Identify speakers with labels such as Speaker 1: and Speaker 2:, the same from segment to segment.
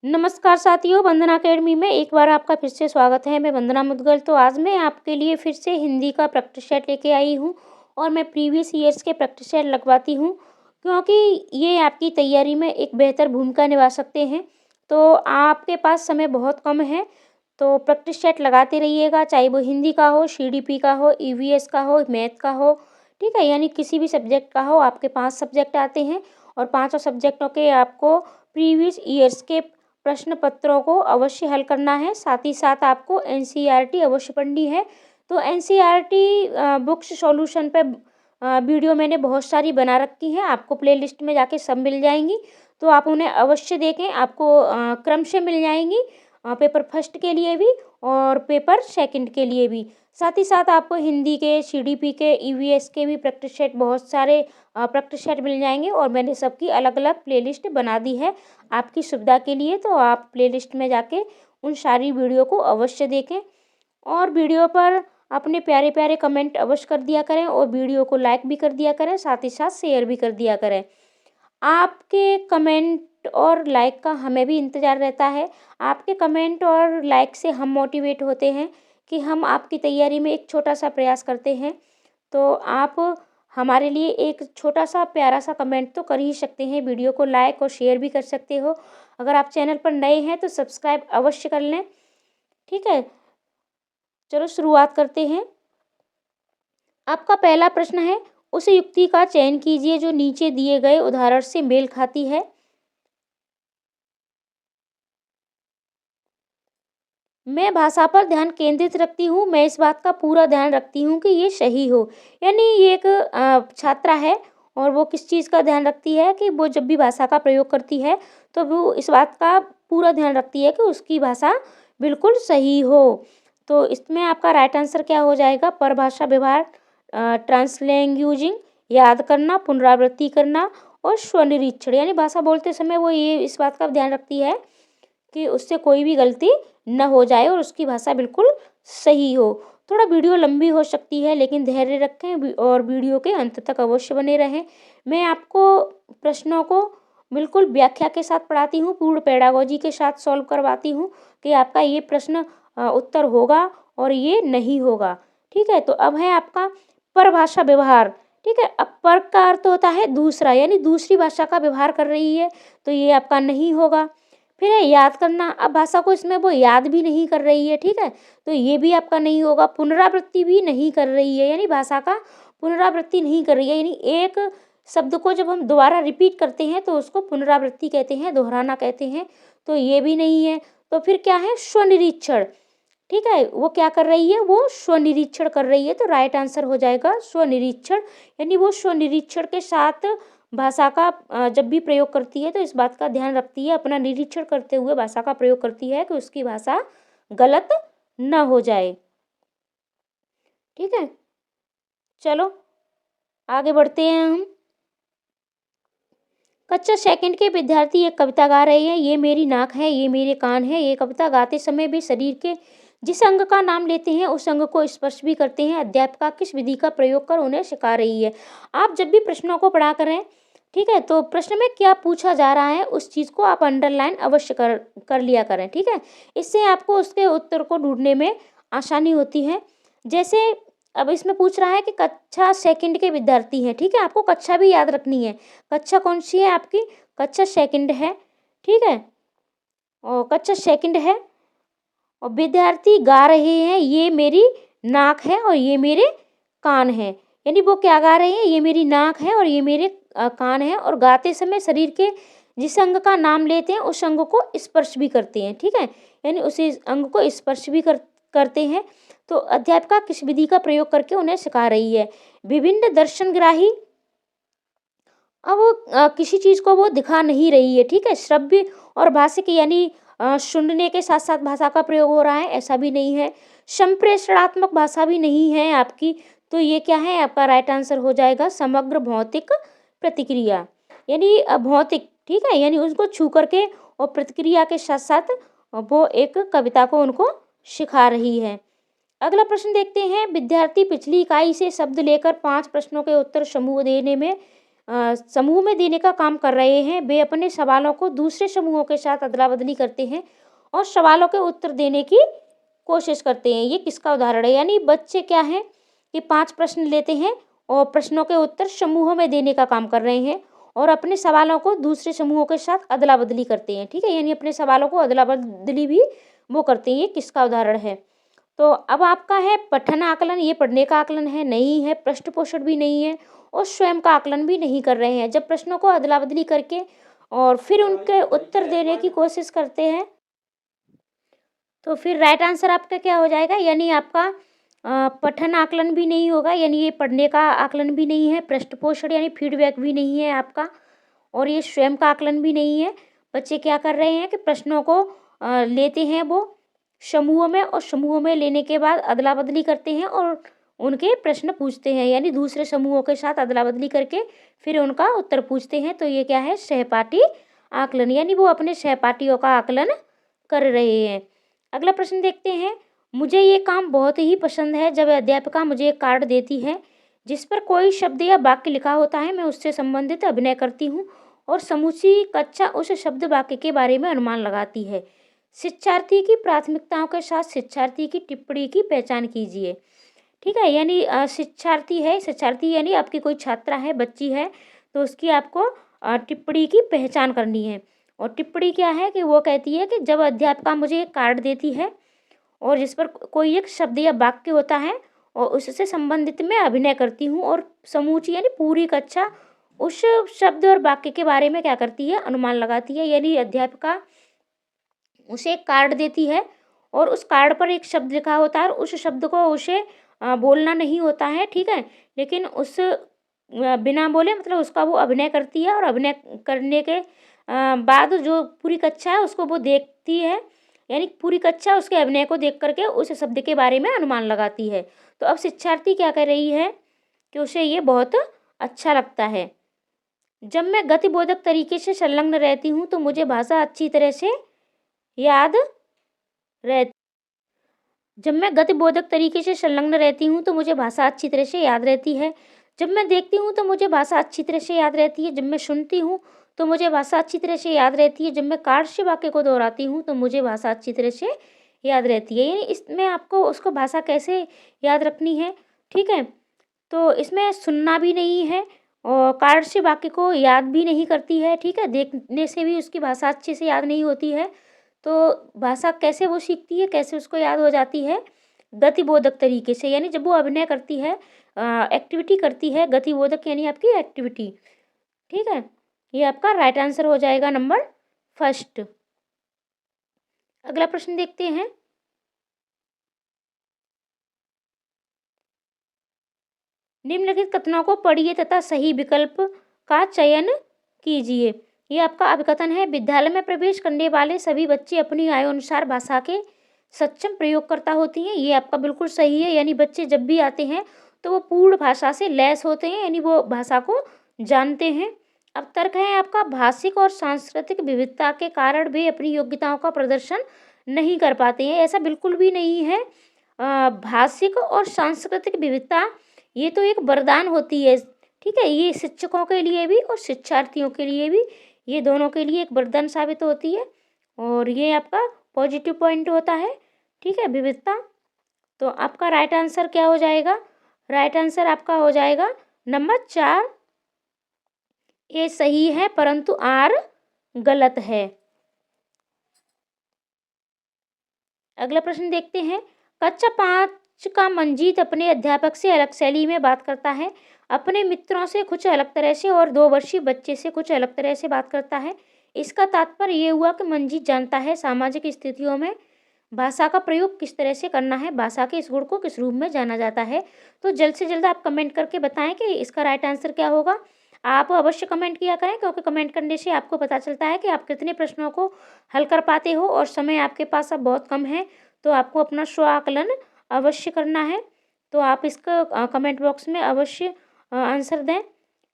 Speaker 1: नमस्कार साथियों, वंदना अकेडमी में एक बार आपका फिर से स्वागत है। मैं वंदना मुदगल। तो आज मैं आपके लिए फिर से हिंदी का प्रैक्टिस सेट लेके आई हूँ और मैं प्रीवियस ईयर्स के प्रैक्टिस सेट लगवाती हूँ क्योंकि ये आपकी तैयारी में एक बेहतर भूमिका निभा सकते हैं। तो आपके पास समय बहुत कम है, तो प्रैक्टिस सेट लगाते रहिएगा, चाहे वो हिंदी का हो, सीडीपी का हो, ईवीएस का हो, मैथ का हो, ठीक है, यानी किसी भी सब्जेक्ट का हो। आपके 5 सब्जेक्ट आते हैं और पाँचों सब्जेक्टों के आपको प्रीवियस ईयर्स के प्रश्न पत्रों को अवश्य हल करना है। साथ ही साथ आपको एनसीईआरटी अवश्य पढ़नी है। तो एनसीईआरटी बुक्स सॉल्यूशन पे वीडियो मैंने बहुत सारी बना रखी हैं, आपको प्लेलिस्ट में जाके सब मिल जाएंगी, तो आप उन्हें अवश्य देखें। आपको क्रम से मिल जाएंगी, पेपर फर्स्ट के लिए भी और पेपर सेकंड के लिए भी। साथ ही साथ आपको हिंदी के, सीडीपी के, ईवीएस के भी प्रैक्टिस सेट, बहुत सारे प्रैक्टिस सेट मिल जाएंगे और मैंने सबकी अलग अलग प्लेलिस्ट बना दी है आपकी सुविधा के लिए। तो आप प्लेलिस्ट में जाके उन सारी वीडियो को अवश्य देखें और वीडियो पर अपने प्यारे प्यारे कमेंट अवश्य कर दिया करें और वीडियो को लाइक भी कर दिया करें, साथ ही साथ शेयर भी कर दिया करें। आपके कमेंट और लाइक का हमें भी इंतज़ार रहता है। आपके कमेंट और लाइक से हम मोटिवेट होते हैं कि हम आपकी तैयारी में एक छोटा सा प्रयास करते हैं। तो आप हमारे लिए एक छोटा सा प्यारा सा कमेंट तो कर ही सकते हैं, वीडियो को लाइक और शेयर भी कर सकते हो। अगर आप चैनल पर नए हैं तो सब्सक्राइब अवश्य कर लें, ठीक है। चलो शुरुआत करते हैं। आपका पहला प्रश्न है, उस युक्ति का चयन कीजिए जो नीचे दिए गए उदाहरण से मेल खाती है। मैं भाषा पर ध्यान केंद्रित रखती हूँ, मैं इस बात का पूरा ध्यान रखती हूँ कि ये सही हो। यानी ये एक छात्रा है और वो किस चीज़ का ध्यान रखती है कि वो जब भी भाषा का प्रयोग करती है तो वो इस बात का पूरा ध्यान रखती है कि उसकी भाषा बिल्कुल सही हो। तो इसमें आपका राइट आंसर क्या हो जाएगा? परभाषा व्यवहार, ट्रांसलैंग्वेजिंग, याद करना, पुनरावृत्ति करना और स्वनिरीक्षण। यानी भाषा बोलते समय वो ये इस बात का ध्यान रखती है कि उससे कोई भी गलती न हो जाए और उसकी भाषा बिल्कुल सही हो। थोड़ा वीडियो लंबी हो सकती है लेकिन धैर्य रखें और वीडियो के अंत तक अवश्य बने रहें। मैं आपको प्रश्नों को बिल्कुल व्याख्या के साथ पढ़ाती हूँ, पूर्ण पेडागोजी के साथ सॉल्व करवाती हूँ कि आपका ये प्रश्न उत्तर होगा और ये नहीं होगा, ठीक है। तो अब है आपका परभाषा व्यवहार, ठीक है। अब पर का अर्थ होता है दूसरा, यानी दूसरी भाषा का व्यवहार कर रही है, तो ये आपका नहीं होगा। फिर है याद करना, अब भाषा को इसमें वो याद भी नहीं कर रही है, ठीक है, तो ये भी आपका नहीं होगा। पुनरावृत्ति भी नहीं कर रही है, यानी भाषा का पुनरावृत्ति नहीं कर रही है, यानी एक शब्द को जब हम दोबारा रिपीट करते हैं तो उसको पुनरावृत्ति कहते हैं, दोहराना कहते हैं, तो ये भी नहीं है। तो फिर क्या है? स्वनिरीक्षण, ठीक है, वो क्या कर रही है? वो स्वनिरीक्षण कर रही है, तो राइट आंसर हो जाएगा स्वनिरीक्षण। यानी वो स्वनिरीक्षण के साथ भाषा का जब भी प्रयोग करती है तो इस बात का ध्यान रखती है, अपना निरीक्षण करते हुए भाषा का प्रयोग करती है कि उसकी भाषा गलत न हो जाए, ठीक है। चलो आगे बढ़ते हैं हम। कक्षा सेकंड के विद्यार्थी एक कविता गा रहे हैं। ये मेरी नाक है, ये मेरे कान है। ये कविता गाते समय भी शरीर के जिस अंग का नाम लेते हैं उस अंग को स्पर्श भी करते हैं। अध्यापिका किस विधि का प्रयोग कर उन्हें सिखा रही है? आप जब भी प्रश्नों को पढ़ा करें, ठीक है, तो प्रश्न में क्या पूछा जा रहा है उस चीज़ को आप अंडरलाइन अवश्य कर लिया करें, ठीक है। इससे आपको उसके उत्तर को ढूंढने में आसानी होती है। जैसे अब इसमें पूछ रहा है कि कक्षा सेकंड के विद्यार्थी हैं, ठीक है, आपको कक्षा भी याद रखनी है। कक्षा कौन सी है आपकी? कक्षा सेकंड है, ठीक है, और कक्षा सेकंड है और विद्यार्थी गा रहे हैं, ये मेरी नाक है और ये मेरे कान है। यानी वो क्या गा रहे हैं? ये मेरी नाक है और ये मेरे कान है, और गाते समय शरीर के जिस अंग का नाम लेते हैं उस अंग को स्पर्श भी करते हैं, ठीक है, यानी उसी अंग को स्पर्श भी करते हैं। तो अध्यापिका किस विधि का प्रयोग करके उन्हें सिखा रही है? विभिन्न दर्शनग्राही, अब वो किसी चीज़ को वो दिखा नहीं रही है, ठीक है। श्रव्य और भाषिक, यानी सुनने के साथ साथ भाषा का प्रयोग हो रहा है, ऐसा भी नहीं है। संप्रेषणात्मक भाषा भी नहीं है आपकी, तो ये क्या है? आपका राइट आंसर हो जाएगा समग्र भौतिक प्रतिक्रिया, यानी भौतिक, ठीक है, यानी उसको छू करके और प्रतिक्रिया के साथ साथ वो एक कविता को उनको सिखा रही है। अगला प्रश्न देखते हैं। विद्यार्थी पिछली इकाई से शब्द लेकर 5 प्रश्नों के उत्तर समूह देने में समूह में देने का काम कर रहे हैं, वे अपने सवालों को दूसरे समूहों के साथ अदला बदली करते हैं और सवालों के उत्तर देने की कोशिश करते हैं। ये किसका उदाहरण है? यानी बच्चे क्या हैं कि 5 प्रश्न लेते हैं और प्रश्नों के उत्तर समूहों में देने का काम कर रहे हैं और अपने सवालों को दूसरे समूहों के साथ अदला बदली करते हैं। ठीक है, यानी अपने सवालों को अदला बदली भी वो करते हैं। ये किसका उदाहरण है? तो अब आपका है पठन आकलन। ये पढ़ने का आकलन है नहीं है, पृष्ठ पोषण भी नहीं है और स्वयं का आकलन भी नहीं कर रहे हैं। जब प्रश्नों को अदला बदली करके और फिर उनके उत्तर देने की कोशिश करते हैं तो फिर राइट आंसर आपका क्या हो जाएगा? यानी आपका पठन आकलन भी नहीं होगा, यानी ये पढ़ने का आकलन भी नहीं है, पृष्ठ पोषण यानी फीडबैक भी नहीं है आपका और ये स्वयं का आकलन भी नहीं है। बच्चे क्या कर रहे हैं कि प्रश्नों को लेते हैं वो समूह में और समूह में लेने के बाद अदला बदली करते हैं और उनके प्रश्न पूछते हैं, यानी दूसरे समूहों के साथ अदला बदली करके फिर उनका उत्तर पूछते हैं। तो ये क्या है? सहपाठी आकलन, यानी वो अपने सहपाठियों का आकलन कर रहे हैं। अगला प्रश्न देखते हैं। मुझे ये काम बहुत ही पसंद है जब अध्यापिका मुझे एक कार्ड देती है जिस पर कोई शब्द या वाक्य लिखा होता है। मैं उससे संबंधित अभिनय करती हूँ और समूची कक्षा उस शब्द वाक्य के बारे में अनुमान लगाती है। शिक्षार्थी की प्राथमिकताओं के साथ शिक्षार्थी की टिप्पणी की पहचान कीजिए। ठीक है, यानी शिक्षार्थी है, शिक्षार्थी यानी आपकी कोई छात्रा है, बच्ची है, तो उसकी आपको टिप्पणी की पहचान करनी है। और टिप्पणी क्या है कि वो कहती है कि जब अध्यापिका मुझे एक कार्ड देती है और जिस पर कोई एक शब्द या वाक्य होता है और उससे संबंधित मैं अभिनय करती हूँ और समूची यानी पूरी कक्षा उस शब्द और वाक्य के बारे में क्या करती है? अनुमान लगाती है। यानी अध्यापिका उसे एक कार्ड देती है और उस कार्ड पर एक शब्द लिखा होता है और उस शब्द को उसे बोलना नहीं होता है। ठीक है, लेकिन उस बिना बोले मतलब उसका वो अभिनय करती है और अभिनय करने के बाद जो पूरी कक्षा है उसको वो देखती है, यानी पूरी कक्षा उसके अभिनय को देख करके उस शब्द के बारे में अनुमान लगाती है। तो अब शिक्षार्थी क्या कर रही है कि उसे ये बहुत अच्छा लगता है। जब मैं गतिबोधक तरीके से संलग्न रहती हूँ तो मुझे भाषा अच्छी तरह से याद रहती जब मैं गतिबोधक तरीके से संलग्न रहती हूँ तो मुझे भाषा अच्छी तरह से याद रहती है। जब मैं देखती हूँ तो मुझे भाषा अच्छी तरह से याद रहती है। जब मैं सुनती हूँ तो मुझे भाषा अच्छी तरह से याद रहती है। जब मैं कार्य से वाक्य को दोहराती हूँ तो मुझे भाषा अच्छी तरह से याद रहती है। यानी इसमें आपको उसको भाषा कैसे याद रखनी है? ठीक है, तो इसमें सुनना भी नहीं है और कार्य से वाक्य को याद भी नहीं करती है। ठीक है, देखने से भी उसकी भाषा अच्छे से याद नहीं होती है। तो भाषा कैसे वो सीखती है, कैसे उसको याद हो जाती है? गतिबोधक तरीके से, यानी जब वो अभिनय करती है, एक्टिविटी करती है। गतिबोधक यानी आपकी एक्टिविटी। ठीक है, ये आपका राइट आंसर हो जाएगा नंबर फर्स्ट। अगला प्रश्न देखते हैं। निम्नलिखित कथनों को पढ़िए तथा सही विकल्प का चयन कीजिए। ये आपका अभिकथन है। विद्यालय में प्रवेश करने वाले सभी बच्चे अपनी आयु अनुसार भाषा के सक्षम प्रयोगकर्ता होती हैं। ये आपका बिल्कुल सही है, यानी बच्चे जब भी आते हैं तो वो पूर्ण भाषा से लैस होते हैं, यानी वो भाषा को जानते हैं। अब तर्क है आपका। भाषिक और सांस्कृतिक विविधता के कारण वे अपनी योग्यताओं का प्रदर्शन नहीं कर पाते हैं। ऐसा बिल्कुल भी नहीं है। भाषिक और सांस्कृतिक विविधता ये तो एक वरदान होती है। ठीक है, ये शिक्षकों के लिए भी और शिक्षार्थियों के लिए भी, ये दोनों के लिए एक वरदान साबित होती है और ये आपका पॉजिटिव पॉइंट होता है। ठीक है, विविधता। तो आपका राइट आंसर क्या हो जाएगा? राइट आंसर आपका हो जाएगा नंबर 4। ये सही है परंतु आर गलत है। अगला प्रश्न देखते हैं। कक्षा 5 का मंजीत अपने अध्यापक से अलग शैली में बात करता है, अपने मित्रों से कुछ अलग तरह से और 2 वर्षीय बच्चे से कुछ अलग तरह से बात करता है। इसका तात्पर्य ये हुआ कि मंजीत जानता है सामाजिक स्थितियों में भाषा का प्रयोग किस तरह से करना है, भाषा के इस गुण को किस रूप में जाना जाता है। तो जल्द से जल्द आप कमेंट करके बताएं कि इसका राइट आंसर क्या होगा। आप अवश्य कमेंट किया करें क्योंकि कमेंट करने से आपको पता चलता है कि आप कितने प्रश्नों को हल कर पाते हो और समय आपके पास अब बहुत कम है, तो आपको अपना स्व आकलन अवश्य करना है। तो आप इसका कमेंट बॉक्स में अवश्य आंसर दें।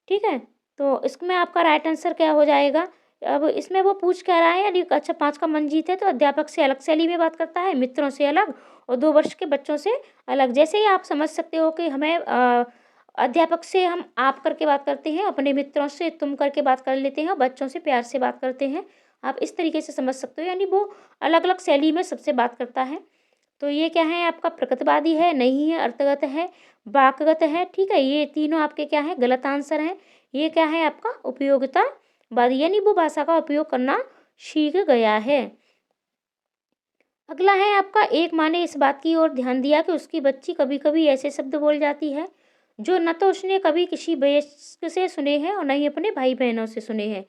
Speaker 1: ठीक है, तो इसमें आपका राइट आंसर क्या हो जाएगा? अब इसमें वो पूछ क्या रहा है, यदि कक्षा 5 का मंजीत है तो अध्यापक से अलग शैली में बात करता है, मित्रों से अलग और 2 वर्ष के बच्चों से अलग। जैसे ही आप समझ सकते हो कि हमें अध्यापक से हम आप करके बात करते हैं, अपने मित्रों से तुम करके बात कर लेते हैं और बच्चों से प्यार से बात करते हैं। आप इस तरीके से समझ सकते हो, यानी वो अलग-अलग शैली में सबसे बात करता है। तो ये क्या है आपका प्रकृतवादी है, नहीं है, अर्थगत है, वाकगत है, ठीक है? ये तीनों आपके क्या हैं गलत आंसर हैं। ये क्या है आपका उपयोगितावादी, यानी वो भाषा का उपयोग करना सीख गया है। अगला है आपका एक माँ ने इस बात की ओर ध्यान दिया कि उसकी बच्ची कभी-कभी ऐसे शब्द बोल जाती है जो न तो उसने कभी किसी वयस्क से सुने हैं और न ही अपने भाई-बहनों से सुने हैं।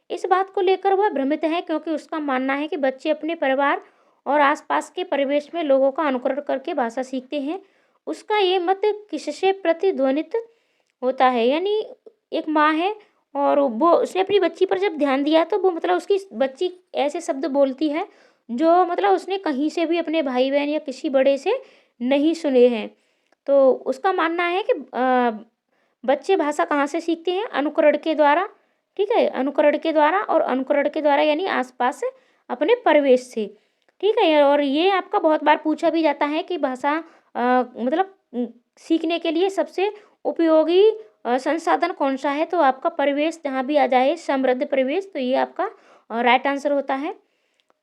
Speaker 1: इस बात को लेकर वह भ्रमित है क्योंकि उसका मानना है कि बच्चे अपने परिवार और आसपास के परिवेश में लोगों का अनुकरण करके भाषा सीखते हैं। उसका ये मत किससे प्रतिध्वनित होता है, यानी एक माँ है और वो उसने अपनी बच्ची पर जब ध्यान दिया तो वो मतलब उसकी बच्ची ऐसे शब्द बोलती है जो मतलब उसने कहीं से भी अपने भाई बहन या किसी बड़े से नहीं सुने हैं। तो उसका मानना है कि बच्चे भाषा कहाँ से सीखते हैं, अनुकरण के द्वारा, ठीक है? अनुकरण के द्वारा, और अनुकरण के द्वारा यानी आसपास अपने परिवेश से, ठीक है? और ये आपका बहुत बार पूछा भी जाता है कि भाषा मतलब सीखने के लिए सबसे उपयोगी संसाधन कौन सा है, तो आपका परिवेश जहाँ भी आ जाए, समृद्ध परिवेश, तो ये आपका राइट आंसर होता है।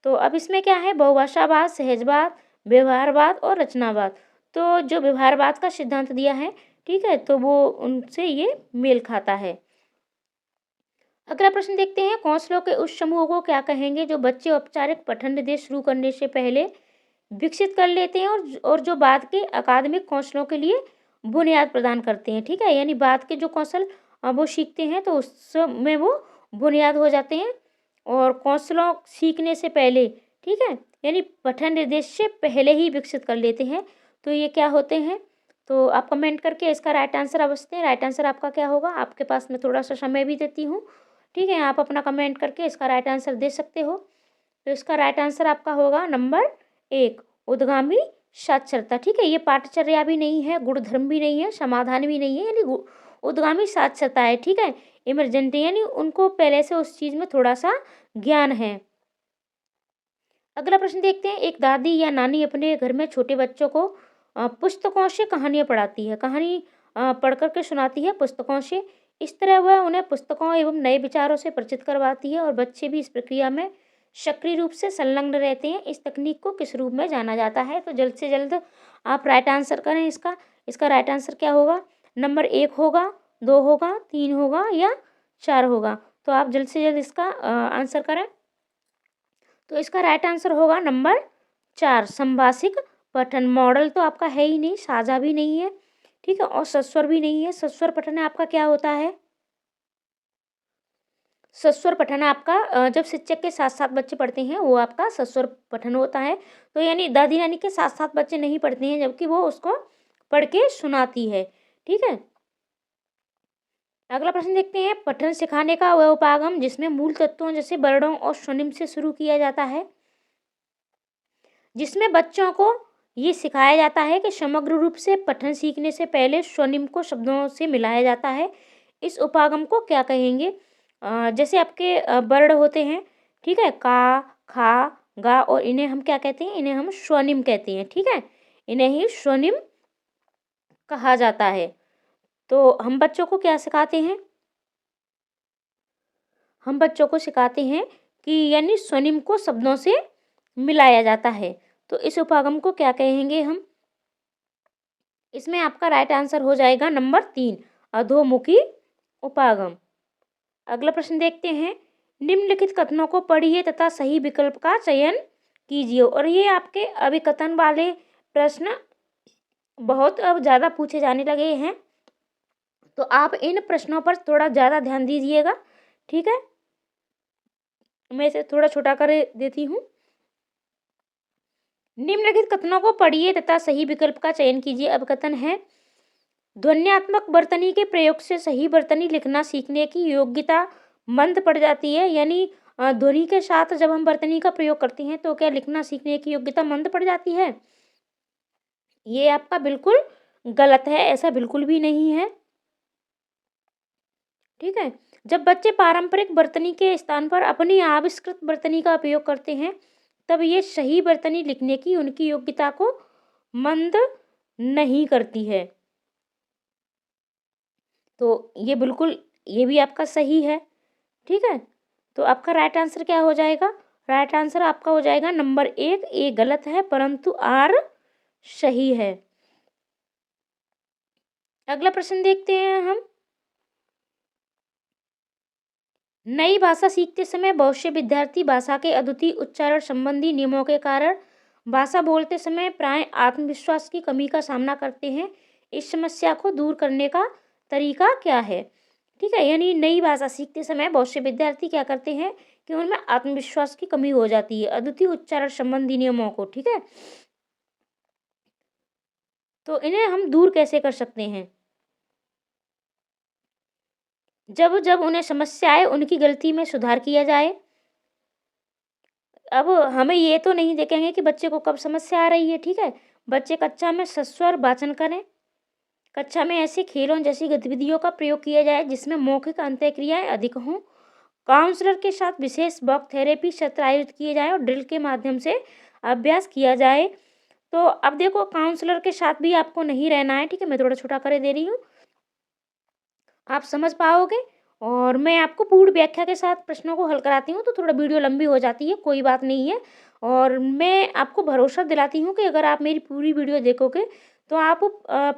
Speaker 1: तो अब इसमें क्या है, बहुभाषावाद, सहजवाद, व्यवहारवाद और रचनावाद। तो जो व्यवहारवाद का सिद्धांत दिया है, ठीक है, तो वो उनसे ये मेल खाता है। अगला प्रश्न देखते हैं, कौशलों के उस समूह को क्या कहेंगे जो बच्चे औपचारिक पठन निर्देश शुरू करने से पहले विकसित कर लेते हैं और जो बाद के अकादमिक कौशलों के लिए बुनियाद प्रदान करते हैं, ठीक है? यानी बाद के जो कौशल वो सीखते हैं तो उसमें वो बुनियाद हो जाते हैं, और कौशलों सीखने से पहले, ठीक है, यानी पठन निर्देश से पहले ही विकसित कर लेते हैं, तो ये क्या होते हैं? तो आप कमेंट करके इसका राइट आंसर अवश्य दें। राइट आंसर आपका क्या होगा, आपके पास मैं थोड़ा सा समय भी देती हूँ, ठीक है? आप अपना कमेंट करके इसका राइट आंसर दे सकते हो। तो इसका राइट आंसर आपका होगा नंबर 1, उद्गामी साक्षरता, ठीक है? ये पाठचर्या भी नहीं है, गुणधर्म भी नहीं है, समाधान भी नहीं है, यानी उद्गामी साक्षरता है, ठीक है? इमरजेंटी, यानी उनको पहले से उस चीज़ में थोड़ा सा ज्ञान है। अगला प्रश्न देखते हैं, एक दादी या नानी अपने घर में छोटे बच्चों को पुस्तकों से कहानियाँ पढ़ाती है, कहानी पढ़ कर के सुनाती है पुस्तकों से। इस तरह वह उन्हें पुस्तकों एवं नए विचारों से परिचित करवाती है और बच्चे भी इस प्रक्रिया में सक्रिय रूप से संलग्न रहते हैं। इस तकनीक को किस रूप में जाना जाता है? तो जल्द से जल्द आप राइट आंसर करें इसका। इसका राइट आंसर क्या होगा? नंबर 1 होगा, 2 होगा, 3 होगा या 4 होगा? तो आप जल्द से जल्द इसका आंसर करें। तो इसका राइट आंसर होगा नंबर 4, संभाषिक पठन। मॉडल तो आपका है ही नहीं, साझा भी नहीं है, ठीक है, और सस्वर भी नहीं है। सस्वर पठन आपका क्या होता है? सस्वर पठन आपका जब शिक्षक के साथ साथ बच्चे पढ़ते हैं वो आपका सस्वर पठन होता है। तो यानी दादी नानी के साथ साथ बच्चे नहीं पढ़ते हैं, जबकि वो उसको पढ़ के सुनाती है, ठीक है। अगला प्रश्न देखते हैं, पठन सिखाने का वह उपागम जिसमें मूल तत्वों जैसे वर्णों और स्वनिम से शुरू किया जाता है, जिसमें बच्चों को ये सिखाया जाता है कि समग्र रूप से पठन सीखने से पहले स्वनिम को शब्दों से मिलाया जाता है। इस उपागम को क्या कहेंगे? जैसे आपके वर्ण होते हैं, ठीक है, का, खा, गा, और इन्हें हम क्या कहते हैं? इन्हें हम स्वनिम कहते हैं, ठीक है, इन्हें ही स्वनिम कहा जाता है। तो हम बच्चों को क्या सिखाते हैं? हम बच्चों को सिखाते हैं कि यानी स्वनिम को शब्दों से मिलाया जाता है। तो इस उपागम को क्या कहेंगे हम? इसमें आपका राइट आंसर हो जाएगा नंबर 3, अधोमुखी उपागम। अगला प्रश्न देखते हैं, निम्नलिखित कथनों को पढ़िए तथा सही विकल्प का चयन कीजिए। और ये आपके अभिकथन वाले प्रश्न बहुत अब ज़्यादा पूछे जाने लगे हैं, तो आप इन प्रश्नों पर थोड़ा ज़्यादा ध्यान दीजिएगा, ठीक है। मैं इसे थोड़ा छोटा कर देती हूँ। निम्नलिखित कथनों को पढ़िए तथा सही विकल्प का चयन कीजिए। अब कथन है, ध्वन्यात्मक वर्तनी के प्रयोग से सही वर्तनी लिखना सीखने की योग्यता मंद पड़ जाती है, यानी ध्वनि के साथ जब हम वर्तनी का प्रयोग करते हैं तो क्या लिखना सीखने की योग्यता मंद पड़ जाती है? ये आपका बिल्कुल गलत है, ऐसा बिल्कुल भी नहीं है, ठीक है। जब बच्चे पारंपरिक वर्तनी के स्थान पर अपनी आविष्कृत वर्तनी का उपयोग करते हैं तब ये सही वर्तनी लिखने की उनकी योग्यता को मंद नहीं करती है। तो ये भी आपका सही है। ठीक है, तो आपका राइट आंसर क्या हो जाएगा? राइट आंसर आपका हो जाएगा नंबर 1, ए गलत है परंतु आर सही है। अगला प्रश्न देखते हैं हम। नई भाषा सीखते समय बहुत से विद्यार्थी भाषा के अद्वितीय उच्चारण संबंधी नियमों के कारण भाषा बोलते समय प्राय आत्मविश्वास की कमी का सामना करते हैं। इस समस्या को दूर करने का तरीका क्या है? ठीक है, यानी नई भाषा सीखते समय बहुत से विद्यार्थी क्या करते हैं कि उनमें आत्मविश्वास की कमी हो जाती है अद्वितीय उच्चारण संबंधी नियमों को। ठीक है, तो इन्हें हम दूर कैसे कर सकते हैं? जब जब उन्हें समस्या आए उनकी गलती में सुधार किया जाए। अब हमें ये तो नहीं देखेंगे कि बच्चे को कब समस्या आ रही है। ठीक है, बच्चे कक्षा में सस्वर वाचन करें। कक्षा में ऐसे खेलों जैसी गतिविधियों का प्रयोग किया जाए जिसमें मौखिक अंतःक्रियाएं अधिक हों। काउंसलर के साथ विशेष वॉक थेरेपी सत्र आयोजित किए जाए और ड्रिल के माध्यम से अभ्यास किया जाए। तो अब देखो, काउंसलर के साथ भी आपको नहीं रहना है। ठीक है, मैं थोड़ा छोटा कर दे रही हूँ, आप समझ पाओगे। और मैं आपको पूर्ण व्याख्या के साथ प्रश्नों को हल कराती हूँ, तो थोड़ा वीडियो लंबी हो जाती है, कोई बात नहीं है। और मैं आपको भरोसा दिलाती हूँ कि अगर आप मेरी पूरी वीडियो देखोगे तो आप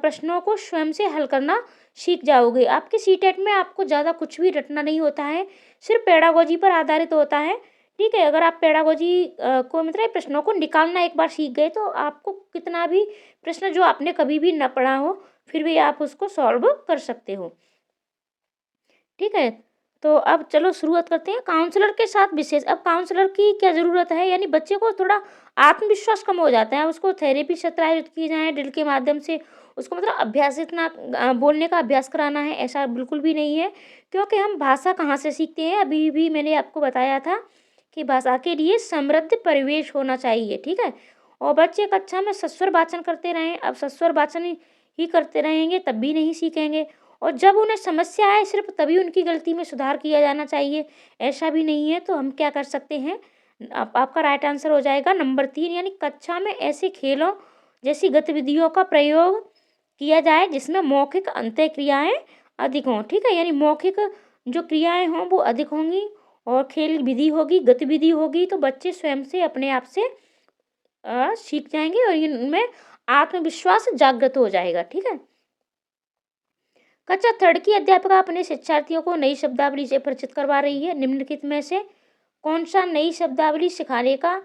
Speaker 1: प्रश्नों को स्वयं से हल करना सीख जाओगे। आपके सीटेट में आपको ज़्यादा कुछ भी रटना नहीं होता है, सिर्फ पेडागोजी पर आधारित होता है। ठीक है, अगर आप पेडागोजी को मतलब प्रश्नों को निकालना एक बार सीख गए तो आपको कितना भी प्रश्न जो आपने कभी भी न पढ़ा हो फिर भी आप उसको सॉल्व कर सकते हो। ठीक है, तो अब चलो शुरुआत करते हैं काउंसलर के साथ विशेष। अब काउंसलर की क्या ज़रूरत है, यानी बच्चे को थोड़ा आत्मविश्वास कम हो जाता है, उसको थेरेपी सत्र आयोजित किए जाएँ ड्रिल के माध्यम से। उसको मतलब अभ्यास इतना बोलने का अभ्यास कराना है ऐसा बिल्कुल भी नहीं है, क्योंकि हम भाषा कहाँ से सीखते हैं, अभी भी मैंने आपको बताया था कि भाषा के लिए समृद्ध परिवेश होना चाहिए। ठीक है, और बच्चे कक्षा में सस्वर वाचन करते रहें। अब सस्वर वाचन ही करते रहेंगे तब भी नहीं सीखेंगे, और जब उन्हें समस्या आए सिर्फ तभी उनकी गलती में सुधार किया जाना चाहिए, ऐसा भी नहीं है। तो हम क्या कर सकते हैं, आपका राइट आंसर हो जाएगा नंबर 3, यानी कक्षा में ऐसे खेलों जैसी गतिविधियों का प्रयोग किया जाए जिसमें मौखिक अंतःक्रियाएं अधिक हों। ठीक है, यानी मौखिक जो क्रियाएं हों वो अधिक होंगी और खेल विधि होगी, गतिविधि होगी, तो बच्चे स्वयं से अपने आप से सीख जाएंगे और इनमें आत्मविश्वास जागृत हो जाएगा। ठीक है, कक्षा थर्ड की अध्यापिका अपने शिक्षार्थियों को नई शब्दावली से परिचित करवा रही है। निम्नलिखित में से कौन सा नई शब्दावली सिखाने का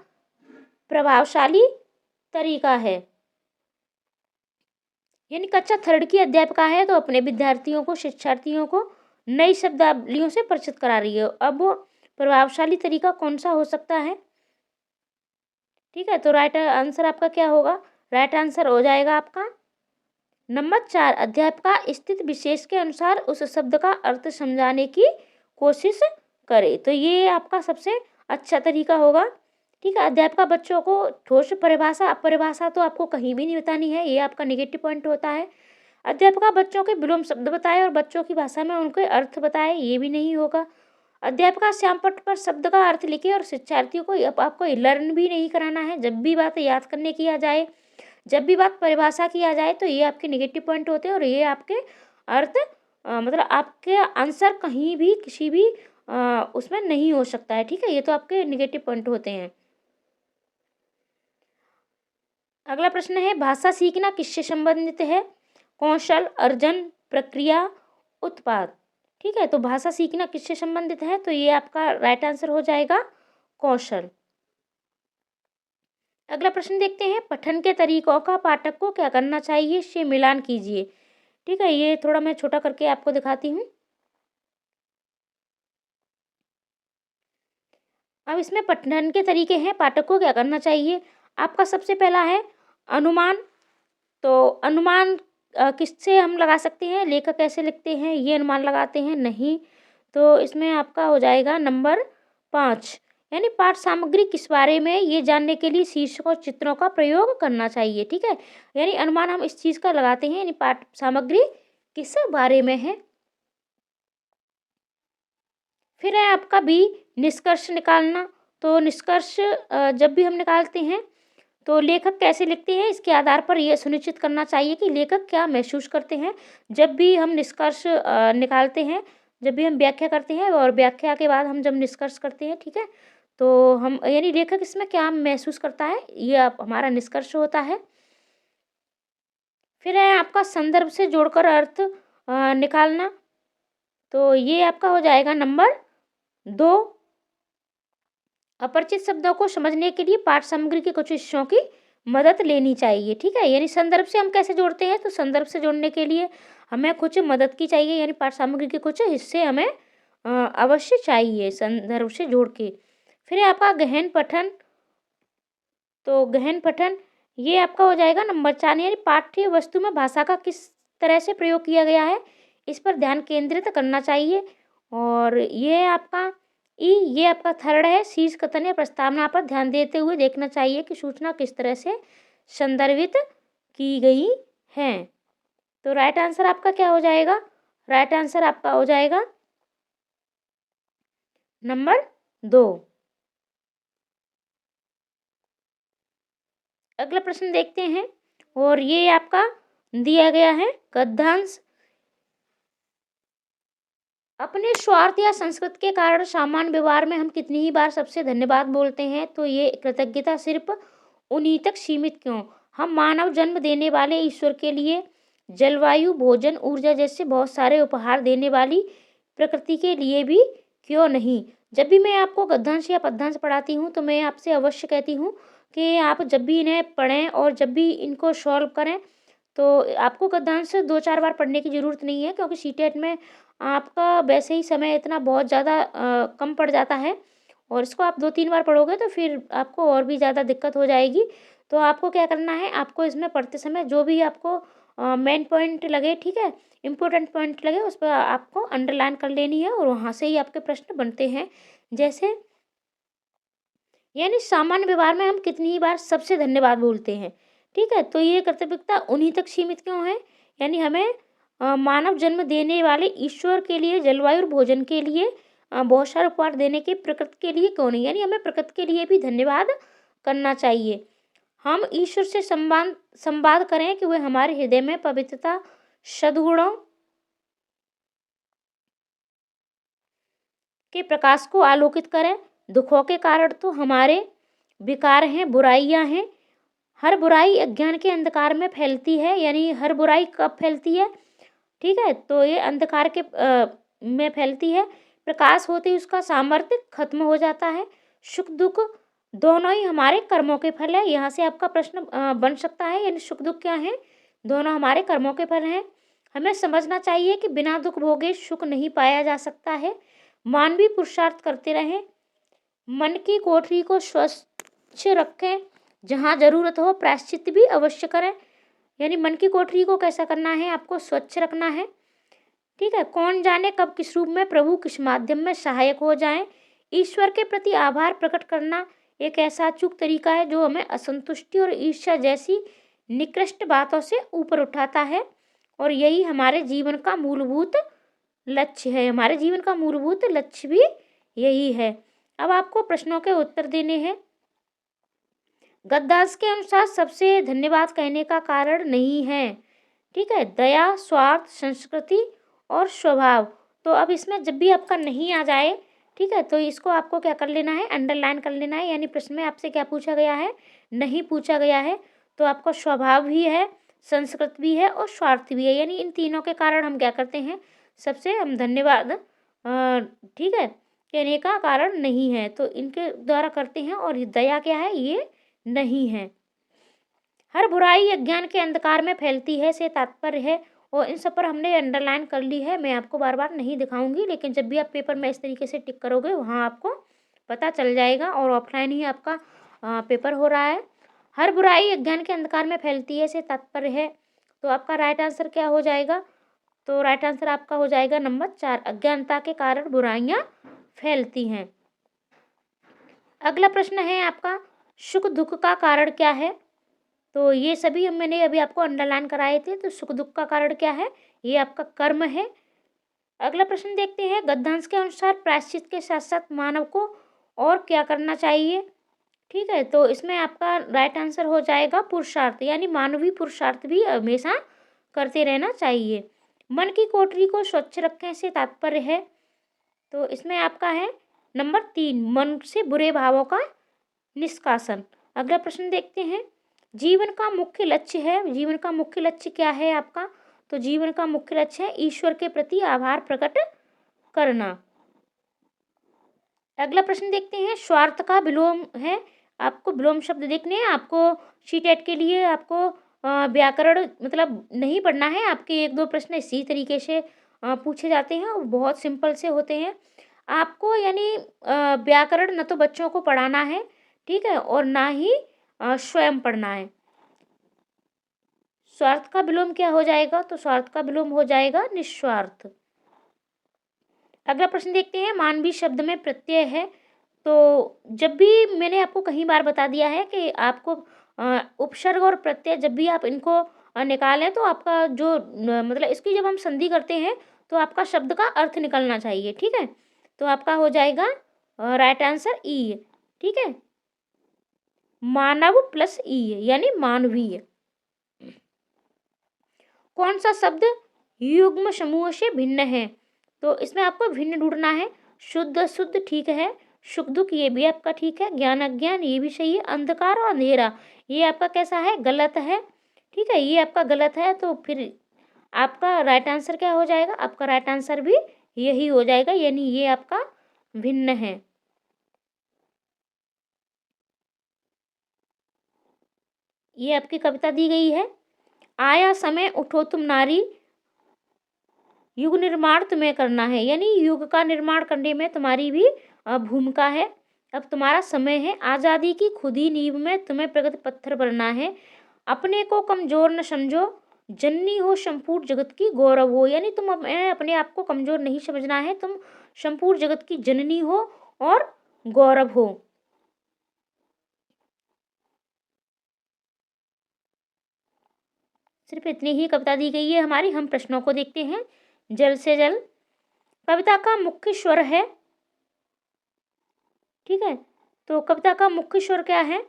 Speaker 1: प्रभावशाली तरीका है? यानी कक्षा थर्ड की अध्यापिका है तो अपने विद्यार्थियों को, शिक्षार्थियों को नई शब्दावलियों से परिचित करा रही है। अब वो प्रभावशाली तरीका कौन सा हो सकता है? ठीक है, तो राइट आंसर आपका क्या होगा? राइट आंसर हो जाएगा आपका नंबर 4, अध्यापिका स्थिति विशेष के अनुसार उस शब्द का अर्थ समझाने की कोशिश करे। तो ये आपका सबसे अच्छा तरीका होगा। ठीक है, अध्यापिका बच्चों को ठोस परिभाषा अपरिभाषा तो आपको कहीं भी नहीं बतानी है, ये आपका नेगेटिव पॉइंट होता है। अध्यापिका बच्चों के विलोम शब्द बताए और बच्चों की भाषा में उनके अर्थ बताए, ये भी नहीं होगा। अध्यापिका श्यामपट्ट पर शब्द का अर्थ लिखे और शिक्षार्थियों को आपको लर्न भी नहीं कराना है। जब भी बात याद करने की आ जाए, जब भी बात परिभाषा की आ जाए, तो ये आपके नेगेटिव पॉइंट होते हैं और ये आपके अर्थ मतलब आपके आंसर कहीं भी किसी भी उसमें नहीं हो सकता है। ठीक है, ये तो आपके नेगेटिव पॉइंट होते हैं। अगला प्रश्न है, भाषा सीखना किससे संबंधित है? कौशल, अर्जन, प्रक्रिया, उत्पाद। ठीक है, तो भाषा सीखना किससे संबंधित है? तो ये आपका राइट आंसर हो जाएगा कौशल। अगला प्रश्न देखते हैं, पठन के तरीकों का पाठक को क्या करना चाहिए, इससे मिलान कीजिए। ठीक है, ये थोड़ा मैं छोटा करके आपको दिखाती हूँ। अब इसमें पठन के तरीके हैं, पाठक को क्या करना चाहिए। आपका सबसे पहला है अनुमान। तो अनुमान किससे हम लगा सकते हैं, लेखक कैसे लिखते हैं ये अनुमान लगाते हैं, नहीं। तो इसमें आपका हो जाएगा नंबर 5, यानी पाठ सामग्री किस बारे में ये जानने के लिए शीर्षक और चित्रों का प्रयोग करना चाहिए। ठीक है, यानी अनुमान हम इस चीज़ का लगाते हैं, यानी पाठ सामग्री किस बारे में है। फिर है आपका बी, निष्कर्ष निकालना। तो निष्कर्ष जब भी हम निकालते हैं तो लेखक कैसे लिखते हैं, इसके आधार पर यह सुनिश्चित करना चाहिए कि लेखक क्या महसूस करते हैं। जब भी हम निष्कर्ष निकालते हैं, जब भी हम व्याख्या करते हैं और व्याख्या के बाद हम जब निष्कर्ष करते हैं, ठीक है, तो हम यानी लेखक इसमें क्या महसूस करता है, ये हमारा निष्कर्ष होता है। फिर है आपका संदर्भ से जोड़कर अर्थ निकालना। तो ये आपका हो जाएगा नंबर 2। अपरिचित शब्दों को समझने के लिए पाठ सामग्री के कुछ हिस्सों की मदद लेनी चाहिए, ठीक है। यानी संदर्भ से हम कैसे जोड़ते हैं, तो संदर्भ से जोड़ने के लिए हमें कुछ मदद की चाहिए, यानी पाठ सामग्री के कुछ हिस्से हमें अवश्य चाहिए संदर्भ से जोड़ के। फिर है आपका गहन पठन। तो गहन पठन ये आपका हो जाएगा नंबर 4, यानी पाठ्य वस्तु में भाषा का किस तरह से प्रयोग किया गया है, इस पर ध्यान केंद्रित करना चाहिए। और ये आपका ये आपका थर्ड है, शीर्ष कथन या प्रस्तावना पर ध्यान देते हुए देखना चाहिए कि सूचना किस तरह से संदर्भित की गई है। तो राइट आंसर आपका क्या हो जाएगा, राइट आंसर आपका हो जाएगा नंबर 2। अगला प्रश्न देखते हैं, और ये आपका दिया गया है गद्यांश। अपने स्वार्थ या संस्कृत के कारण सामान्य व्यवहार में हम कितनी ही बार सबसे धन्यवाद बोलते हैं, तो ये कृतज्ञता सिर्फ उन्हीं तक सीमित क्यों। हम मानव जन्म देने वाले ईश्वर के लिए जलवायु, भोजन, ऊर्जा जैसे बहुत सारे उपहार देने वाली प्रकृति के लिए भी क्यों नहीं। जब भी मैं आपको गद्यांश या पद्यांश पढ़ाती हूँ तो मैं आपसे अवश्य कहती हूँ कि आप जब भी इन्हें पढ़ें और जब भी इनको सॉल्व करें, तो आपको गद्यांश 2-4 बार पढ़ने की ज़रूरत नहीं है, क्योंकि सीटेट में आपका वैसे ही समय इतना बहुत ज़्यादा कम पड़ जाता है, और इसको आप 2-3 बार पढ़ोगे तो फिर आपको और भी ज़्यादा दिक्कत हो जाएगी। तो आपको क्या करना है, आपको इसमें पढ़ते समय जो भी आपको मेन पॉइंट लगे, ठीक है, इम्पोर्टेंट पॉइंट लगे, उस पर आपको अंडरलाइन कर लेनी है, और वहाँ से ही आपके प्रश्न बनते हैं। जैसे यानी सामान्य व्यवहार में हम कितनी ही बार सबसे धन्यवाद बोलते हैं, ठीक है, तो ये कर्तव्यता उन्हीं तक सीमित क्यों है। यानी हमें मानव जन्म देने वाले ईश्वर के लिए, जलवायु और भोजन के लिए, बहुत सारे उपहार देने के प्रकृति के लिए क्यों नहीं, यानी हमें प्रकृति के लिए भी धन्यवाद करना चाहिए। हम ईश्वर से संवाद करें कि वह हमारे हृदय में पवित्रता, सद्गुणों के प्रकाश को आलोकित करें। दुखों के कारण तो हमारे विकार हैं, बुराइयां हैं। हर बुराई अज्ञान के अंधकार में फैलती है, यानी हर बुराई कब फैलती है, ठीक है, तो ये अंधकार के में फैलती है। प्रकाश होते ही उसका सामर्थ्य खत्म हो जाता है। सुख दुख दोनों ही हमारे कर्मों के फल है। यहाँ से आपका प्रश्न बन सकता है, यानी सुख दुख क्या है, दोनों हमारे कर्मों के फल हैं। हमें समझना चाहिए कि बिना दुख भोगे सुख नहीं पाया जा सकता है। मानवीय पुरुषार्थ करते रहें, मन की कोठरी को स्वच्छ रखें, जहाँ जरूरत हो प्रायश्चित भी अवश्य करें। यानी मन की कोठरी को कैसा करना है, आपको स्वच्छ रखना है, ठीक है। कौन जाने कब किस रूप में प्रभु किस माध्यम में सहायक हो जाएं। ईश्वर के प्रति आभार प्रकट करना एक ऐसा अचूक तरीका है जो हमें असंतुष्टि और ईर्ष्या जैसी निकृष्ट बातों से ऊपर उठाता है, और यही हमारे जीवन का मूलभूत लक्ष्य है। हमारे जीवन का मूलभूत लक्ष्य भी यही है। अब आपको प्रश्नों के उत्तर देने हैं। गद्दास के अनुसार सबसे धन्यवाद कहने का कारण नहीं है, ठीक है, दया, स्वार्थ, संस्कृति और स्वभाव। तो अब इसमें जब भी आपका नहीं आ जाए, ठीक है, तो इसको आपको क्या कर लेना है, अंडरलाइन कर लेना है। यानी प्रश्न में आपसे क्या पूछा गया है, नहीं पूछा गया है, तो आपका स्वभाव भी है, संस्कृत भी है और स्वार्थ भी है। यानी इन तीनों के कारण हम क्या करते हैं, सबसे हम धन्यवाद ठीक है कहने का कारण नहीं है, तो इनके द्वारा करते हैं। और दया क्या है, ये नहीं है। हर बुराई अज्ञान के अंधकार में फैलती है से तात्पर्य है, और इन सब पर हमने अंडरलाइन कर ली है। मैं आपको बार बार नहीं दिखाऊंगी, लेकिन जब भी आप पेपर में इस तरीके से टिक करोगे वहाँ आपको पता चल जाएगा, और ऑफलाइन ही आपका पेपर हो रहा है। हर बुराई अज्ञान के अंधकार में फैलती है से तात्पर्य है, तो आपका राइट आंसर क्या हो जाएगा, तो राइट आंसर आपका हो जाएगा नंबर 4, अज्ञानता के कारण बुराइयाँ फैलती हैं। अगला प्रश्न है आपका, सुख दुख का कारण क्या है। तो ये सभी मैंने अभी आपको अंडरलाइन कराए थे। तो सुख दुख का कारण क्या है, ये आपका कर्म है। अगला प्रश्न देखते हैं, गद्यांश के अनुसार प्रायश्चित के साथ साथ मानव को और क्या करना चाहिए, ठीक है, तो इसमें आपका राइट आंसर हो जाएगा पुरुषार्थ, यानी मानवीय पुरुषार्थ भी हमेशा करते रहना चाहिए। मन की कोठरी को स्वच्छ रखने से तात्पर्य है, तो इसमें आपका है नंबर 3, मन से बुरे भावों का निष्कासन। अगला प्रश्न देखते हैं, जीवन का मुख्य लक्ष्य है, जीवन का मुख्य लक्ष्य क्या है आपका? तो जीवन का मुख्य लक्ष्य है ईश्वर के प्रति आभार प्रकट करना। अगला प्रश्न देखते हैं, स्वार्थ का विलोम है, आपको विलोम शब्द देखने हैं, आपको सीटेट के लिए आपको व्याकरण मतलब नहीं पढ़ना है, आपके 1-2 प्रश्न इसी तरीके से पूछे जाते हैं और बहुत सिंपल से होते हैं। आपको यानी व्याकरण न तो बच्चों को पढ़ाना है, ठीक है, और ना ही स्वयं पढ़ना है। स्वार्थ का विलोम क्या हो जाएगा? तो स्वार्थ का विलोम हो जाएगा निस्वार्थ। अगला प्रश्न देखते हैं, मानवीय शब्द में प्रत्यय है, तो जब भी मैंने आपको कई बार बता दिया है कि आपको उपसर्ग और प्रत्यय जब भी आप इनको निकालें तो आपका जो मतलब इसकी जब हम संधि करते हैं तो आपका शब्द का अर्थ निकलना चाहिए, ठीक है। तो आपका हो जाएगा राइट आंसर ई, ठीक है, मानव प्लस ई यानी मानवीय। कौन सा शब्द युग्म समूह से भिन्न है? तो इसमें आपको भिन्न ढूंढना है। शुद्ध अशुद्ध ठीक है, सुख दुख ये भी आपका ठीक है, ज्ञान अज्ञान ये भी सही है, अंधकार और अंधेरा ये आपका कैसा है? गलत है, ठीक है, ये आपका गलत है। तो फिर आपका राइट आंसर क्या हो जाएगा? आपका राइट आंसर भी यही हो जाएगा, यानी ये आपका भिन्न है। ये आपकी कविता दी गई है, आया समय उठो तुम नारी, युग निर्माण तुम्हें करना है, यानी युग का निर्माण करने में तुम्हारी भी भूमिका है। अब तुम्हारा समय है, आज़ादी की खुदी नींव में तुम्हें प्रगति पत्थर बनना है, अपने को कमजोर न समझो, जननी हो संपूर्ण जगत की गौरव हो, यानी तुम अपने आप को कमजोर नहीं समझना है, तुम संपूर्ण जगत की जननी हो और गौरव हो। सिर्फ इतनी ही कविता दी गई है हमारी। हम प्रश्नों को देखते हैं जल्द से जल्द। कविता का मुख्य स्वर है, ठीक है, तो कविता का मुख्य स्वर क्या है?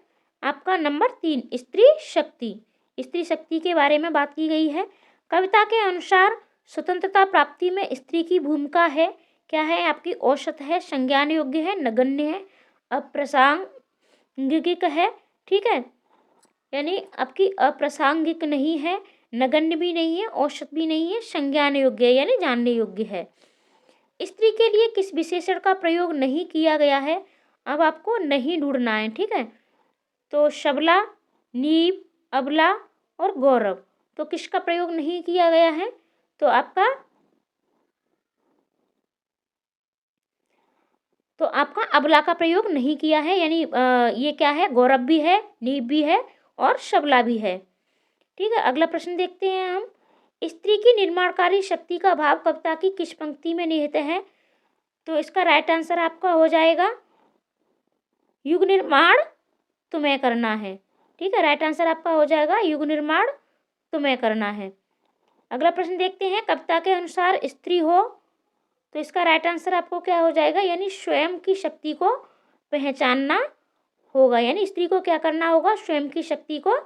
Speaker 1: आपका नंबर 3 स्त्री शक्ति, स्त्री शक्ति के बारे में बात की गई है। कविता के अनुसार स्वतंत्रता प्राप्ति में स्त्री की भूमिका है, क्या है? आपकी औसत है, संज्ञान योग्य है, नगण्य है, अप्रासंगिक है, ठीक है, यानी आपकी अप्रासंगिक नहीं है, नगण्य भी नहीं है, औसत भी नहीं है, संज्ञान योग्य है यानी जानने योग्य है। स्त्री के लिए किस विशेषण का प्रयोग नहीं किया गया है? अब आपको नहीं ढूंढना है, ठीक है, तो सबला, नीब, अबला और गौरव, तो किसका प्रयोग नहीं किया गया है? तो आपका अबला का प्रयोग नहीं किया है, यानी ये क्या है? गौरव भी है, नीब भी है और सबला भी है, ठीक है। अगला प्रश्न देखते हैं हम, स्त्री की निर्माणकारी शक्ति का भाव कविता की किस पंक्ति में निहित है? तो इसका राइट आंसर आपका हो जाएगा युग निर्माण तुम्हें करना है, ठीक है, राइट आंसर आपका हो जाएगा युग निर्माण तुम्हें करना है। अगला प्रश्न देखते हैं, कविता के अनुसार स्त्री हो, तो इसका राइट आंसर आपको क्या हो जाएगा? यानी स्वयं की शक्ति को पहचानना होगा, यानी स्त्री को क्या करना होगा? स्वयं की शक्ति को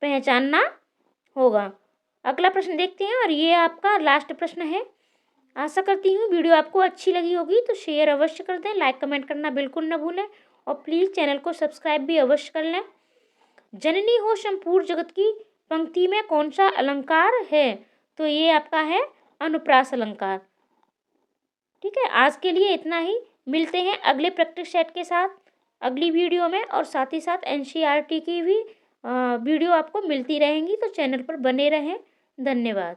Speaker 1: पहचानना होगा। अगला प्रश्न देखते हैं और ये आपका लास्ट प्रश्न है। आशा करती हूँ वीडियो आपको अच्छी लगी होगी, तो शेयर अवश्य कर दें, लाइक कमेंट करना बिल्कुल न भूलें और प्लीज़ चैनल को सब्सक्राइब भी अवश्य कर लें। जननी हो संपूर्ण जगत की पंक्ति में कौन सा अलंकार है? तो ये आपका है अनुप्रास अलंकार, ठीक है। आज के लिए इतना ही, मिलते हैं अगले प्रैक्टिस सेट के साथ अगली वीडियो में, और साथ ही साथ एनसीईआरटी की भी वीडियो आपको मिलती रहेंगी, तो चैनल पर बने रहें। धन्यवाद।